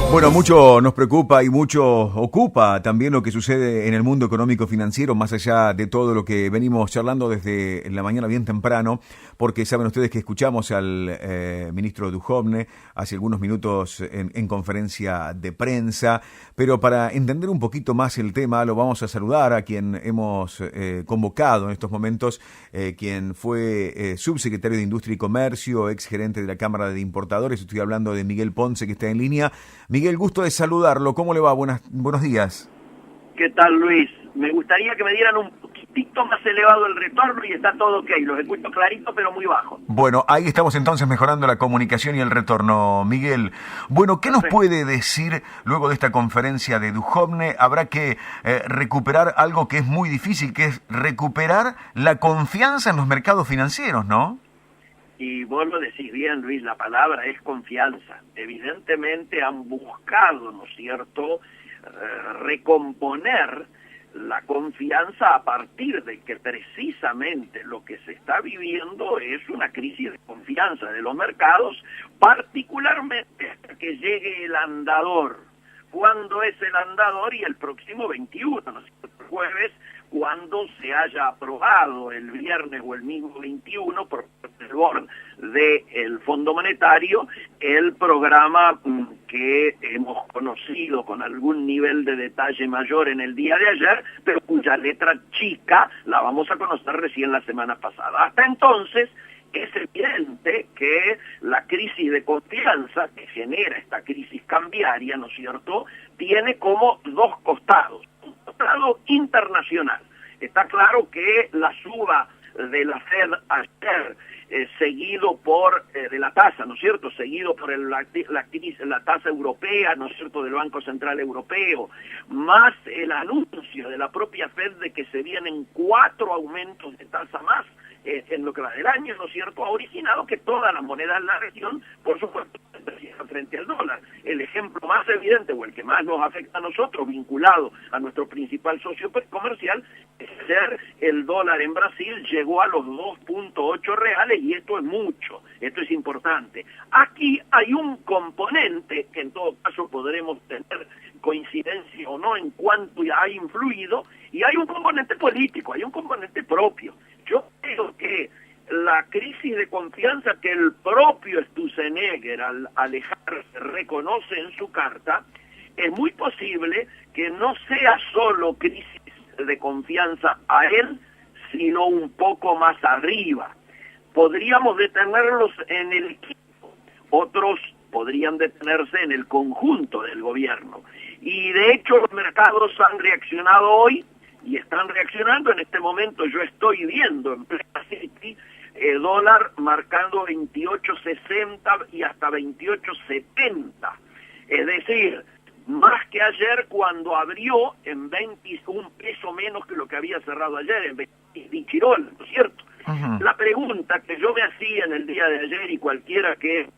Bueno, mucho nos preocupa y mucho ocupa también lo que sucede en el mundo económico financiero, más allá de todo lo que venimos charlando desde la mañana bien temprano, porque saben ustedes que escuchamos al ministro Duhovne hace algunos minutos en conferencia de prensa, pero para entender un poquito más el tema lo vamos a saludar a quien hemos convocado en estos momentos, quien fue subsecretario de Industria y Comercio, ex gerente de la Cámara de Importadores. Estoy hablando de Miguel Ponce, que está en línea. Miguel, gusto de saludarlo. ¿Cómo le va? Buenos días. ¿Qué tal, Luis? Me gustaría que me dieran un poquitito más elevado el retorno y está todo ok. Los escucho clarito, pero muy bajo. Bueno, ahí estamos entonces mejorando la comunicación y el retorno. Miguel, bueno, ¿qué nos puede decir luego de esta conferencia de Duhovne? Habrá que recuperar algo que es muy difícil, que es recuperar la confianza en los mercados financieros, ¿no? Y vos lo decís bien, Luis, la palabra es confianza. Evidentemente han buscado, ¿no es cierto?, recomponer la confianza a partir de que precisamente lo que se está viviendo es una crisis de confianza de los mercados, particularmente hasta que llegue el andador. ¿Cuándo es el andador? Y el próximo 21, ¿no es cierto?, el jueves, cuando se haya aprobado el viernes o el mismo 21 por el board del Fondo Monetario el programa que hemos conocido con algún nivel de detalle mayor en el día de ayer, pero cuya letra chica la vamos a conocer recién la semana pasada. Hasta entonces es evidente que la crisis de confianza que genera esta crisis cambiaria, ¿no es cierto?, tiene como dos costados. Un costado internacional. Está claro que la suba de la Fed ayer, seguido por, de la tasa, ¿no es cierto?, seguido por la tasa europea, ¿no es cierto?, del Banco Central Europeo, más el anuncio de la propia Fed de que se vienen 4 aumentos de tasa más en lo que va del año, ¿no es cierto?, ha originado que todas las monedas de la región, por supuesto, se aprecian frente al dólar. El ejemplo más evidente, o el que más nos afecta a nosotros, vinculado a nuestro principal socio comercial, es ser el dólar en Brasil llegó a los 2.8 reales, y esto es mucho, esto es importante. Aquí hay un componente que en todo caso podremos tener coincidencia o no en cuanto ha influido, y hay un componente político, hay un componente propio. Yo creo que la crisis de confianza que el propio Sturzenegger al alejarse reconoce en su carta, es muy posible que no sea solo crisis de confianza a él, sino un poco más arriba. Podríamos detenerlos en el equipo, otros podrían detenerse en el conjunto del gobierno. Y de hecho los mercados han reaccionado hoy, y están reaccionando en este momento. Yo estoy viendo en plena City dólar marcando 28.60 y hasta 28.70. Es decir, más que ayer cuando abrió en 21 pesos menos que lo que había cerrado ayer, en 20 Chirol, ¿no es cierto? Uh-huh. La pregunta que yo me hacía en el día de ayer, y cualquiera que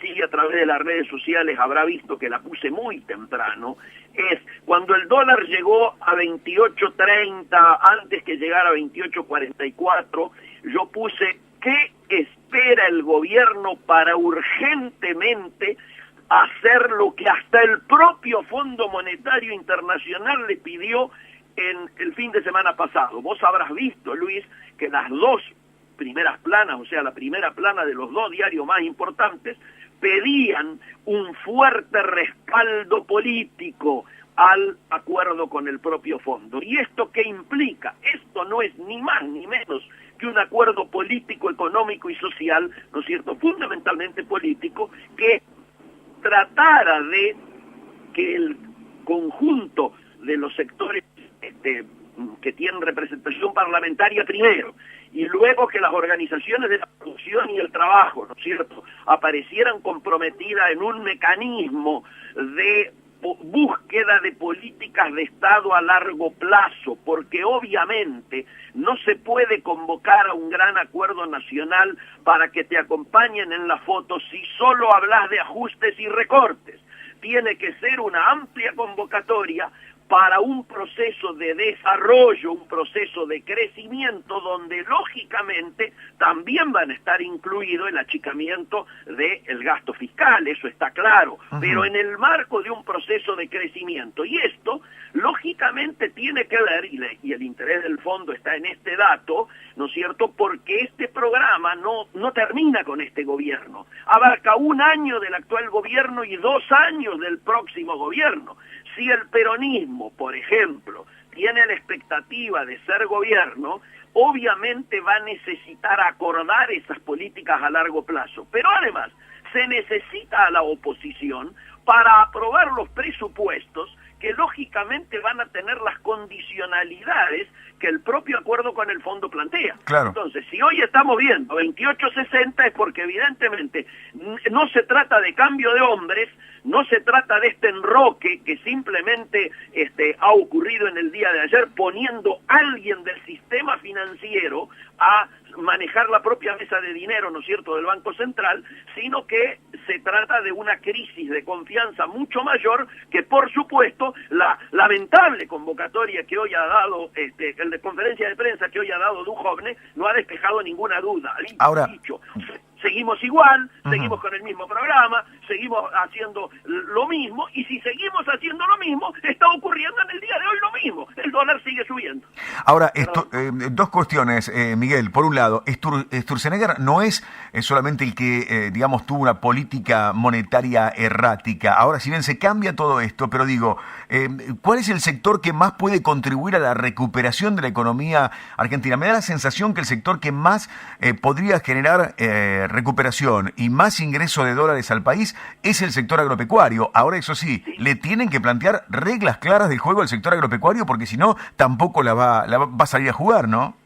sigue a través de las redes sociales habrá visto que la puse muy temprano, es cuando el dólar llegó a 28.30, antes que llegara a 28.44, yo puse ¿qué espera el gobierno para urgentemente hacer lo que hasta el propio Fondo Monetario Internacional le pidió en el fin de semana pasado? Vos habrás visto, Luis, que las dos primeras planas, o sea, la primera plana de los 2 diarios más importantes, pedían un fuerte respaldo político al acuerdo con el propio fondo. ¿Y esto qué implica? Esto no es ni más ni menos que un acuerdo político, económico y social, ¿no es cierto?, fundamentalmente político, que tratara de que el conjunto de los sectores que tienen representación parlamentaria primero, y luego que las organizaciones de la producción y el trabajo, ¿no es cierto?, aparecieran comprometidas en un mecanismo de búsqueda de políticas de Estado a largo plazo, porque obviamente no se puede convocar a un gran acuerdo nacional para que te acompañen en la foto si solo hablas de ajustes y recortes. Tiene que ser una amplia convocatoria para un proceso de desarrollo, un proceso de crecimiento, donde lógicamente también van a estar incluido el achicamiento del gasto fiscal, eso está claro, pero en el marco de un proceso de crecimiento. Y esto, lógicamente, tiene que ver, y el interés del fondo está en este dato, ¿no es cierto?, porque este programa no termina con este gobierno, abarca un año del actual gobierno y 2 años del próximo gobierno. Si el peronismo, por ejemplo, tiene la expectativa de ser gobierno, obviamente va a necesitar acordar esas políticas a largo plazo. Pero además, se necesita a la oposición para aprobar los presupuestos que lógicamente van a tener las condicionalidades que el propio acuerdo con el fondo plantea. Claro. Entonces, si hoy estamos viendo 28.60 es porque evidentemente no se trata de cambio de hombres, no se trata de este enroque que simplemente ha ocurrido en el día de ayer, poniendo a alguien del sistema financiero a manejar la propia mesa de dinero, ¿no es cierto?, del Banco Central, sino que se trata de una crisis de confianza mucho mayor que, por supuesto, la lamentable convocatoria que hoy ha dado, el de conferencia de prensa que hoy ha dado Duhovne, no ha despejado ninguna duda. Ahora, dicho, seguimos igual, seguimos con el mismo programa, seguimos haciendo lo mismo, y si seguimos haciendo lo mismo, está ocurriendo en el día de hoy lo mismo. El dólar sigue subiendo. Ahora, dos cuestiones, Miguel. Por un lado, Sturzenegger no es solamente el que, digamos, tuvo una política monetaria errática. Ahora, si bien se cambia todo esto, pero digo, ¿cuál es el sector que más puede contribuir a la recuperación de la economía argentina? Me da la sensación que el sector que más podría generar recuperación y más ingreso de dólares al país es el sector agropecuario. Ahora, eso sí, le tienen que plantear reglas claras del juego al sector agropecuario, porque si no, tampoco la va a salir a jugar, ¿no?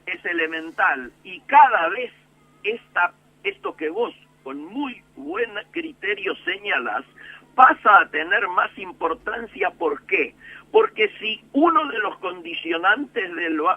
Es elemental, y cada vez esto que vos con muy buen criterio señalás pasa a tener más importancia. ¿Por qué? Porque si uno de los condicionantes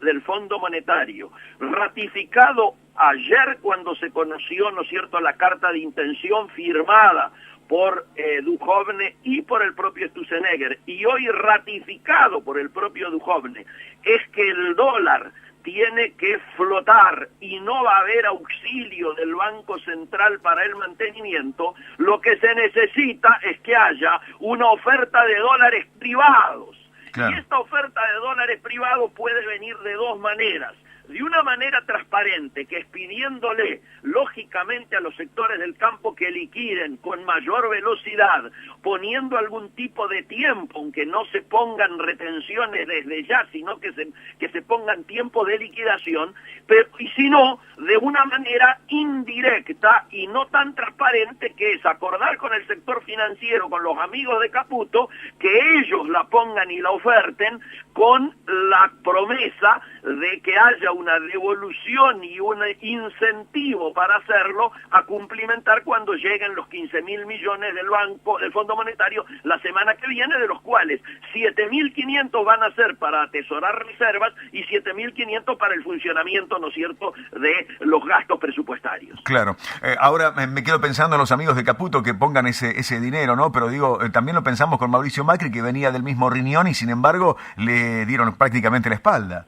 del Fondo Monetario, ratificado ayer cuando se conoció, ¿no es cierto?, la carta de intención firmada por Duhovne y por el propio Sturzenegger, y hoy ratificado por el propio Duhovne, es que el dólar tiene que flotar y no va a haber auxilio del Banco Central para el mantenimiento, lo que se necesita es que haya una oferta de dólares privados. Claro. Y esta oferta de dólares privados puede venir de dos maneras. De una manera transparente, que es pidiéndole, lógicamente, a los sectores del campo que liquiden con mayor velocidad, poniendo algún tipo de tiempo, aunque no se pongan retenciones desde ya, sino que se pongan tiempos de liquidación, pero, y si no, de una manera indirecta y no tan transparente, que es acordar con el sector financiero, con los amigos de Caputo, que ellos la pongan y la oferten con la promesa de que haya una devolución y un incentivo para hacerlo a cumplimentar cuando lleguen los 15.000 millones del Fondo Monetario la semana que viene, de los cuales 7.500 van a ser para atesorar reservas y 7.500 para el funcionamiento, ¿no es cierto?, de los gastos presupuestarios. Claro. Ahora me quedo pensando en los amigos de Caputo que pongan ese dinero, ¿no? Pero digo, también lo pensamos con Mauricio Macri, que venía del mismo riñón y sin embargo le dieron prácticamente la espalda.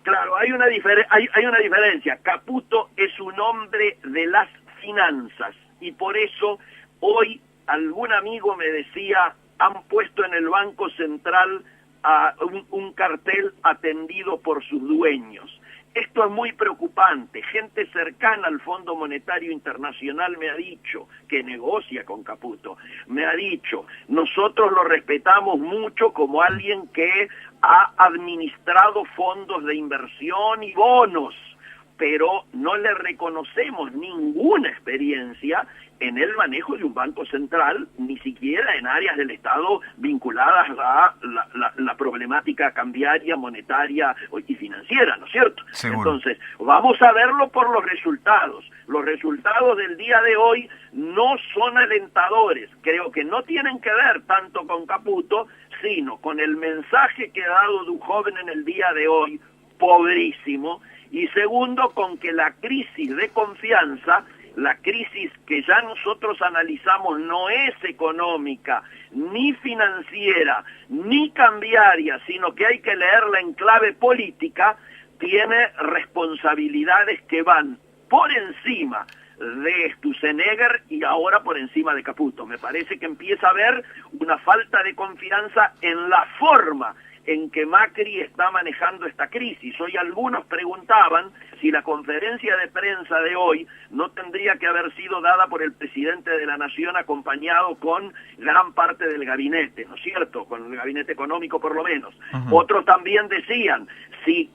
Claro, hay una diferencia. Caputo es un hombre de las finanzas y por eso hoy algún amigo me decía, han puesto en el Banco Central un cartel atendido por sus dueños. Esto es muy preocupante. Gente cercana al Fondo Monetario Internacional me ha dicho, que negocia con Caputo, me ha dicho, nosotros lo respetamos mucho como alguien que ha administrado fondos de inversión y bonos, pero no le reconocemos ninguna experiencia en el manejo de un banco central, ni siquiera en áreas del Estado vinculadas a la problemática cambiaria, monetaria y financiera, ¿no es cierto? Seguro. Entonces, vamos a verlo por los resultados. Los resultados del día de hoy no son alentadores. Creo que no tienen que ver tanto con Caputo, sino con el mensaje que ha dado Duhovne en el día de hoy, pobrísimo, y segundo, con que la crisis de confianza la crisis que ya nosotros analizamos no es económica, ni financiera, ni cambiaria, sino que hay que leerla en clave política, tiene responsabilidades que van por encima de Sturzenegger y ahora por encima de Caputo. Me parece que empieza a haber una falta de confianza en la forma en que Macri está manejando esta crisis. Hoy algunos preguntaban si la conferencia de prensa de hoy no tendría que haber sido dada por el presidente de la Nación acompañado con gran parte del gabinete, ¿no es cierto? Con el gabinete económico por lo menos. Otros también decían, si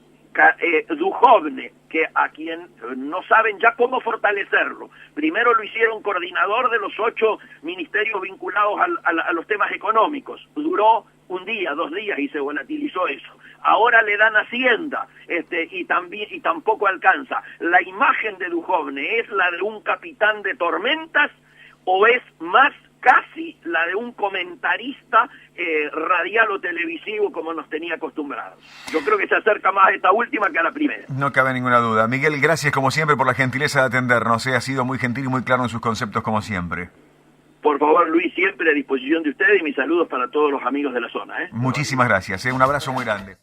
Duhovne, que a quien no saben ya cómo fortalecerlo. Primero lo hicieron coordinador de los 8 ministerios vinculados a los temas económicos. Duró un día, 2 días y se volatilizó eso. Ahora le dan Hacienda y tampoco alcanza. ¿La imagen de Duhovne es la de un capitán de tormentas o es más casi la de un comentarista radial o televisivo como nos tenía acostumbrados? Yo creo que se acerca más a esta última que a la primera. No cabe ninguna duda. Miguel, gracias como siempre por la gentileza de atendernos. Ha sido muy gentil y muy claro en sus conceptos como siempre. Por favor, Luis, siempre a disposición de ustedes y mis saludos para todos los amigos de la zona. Muchísimas gracias. Un abrazo muy grande.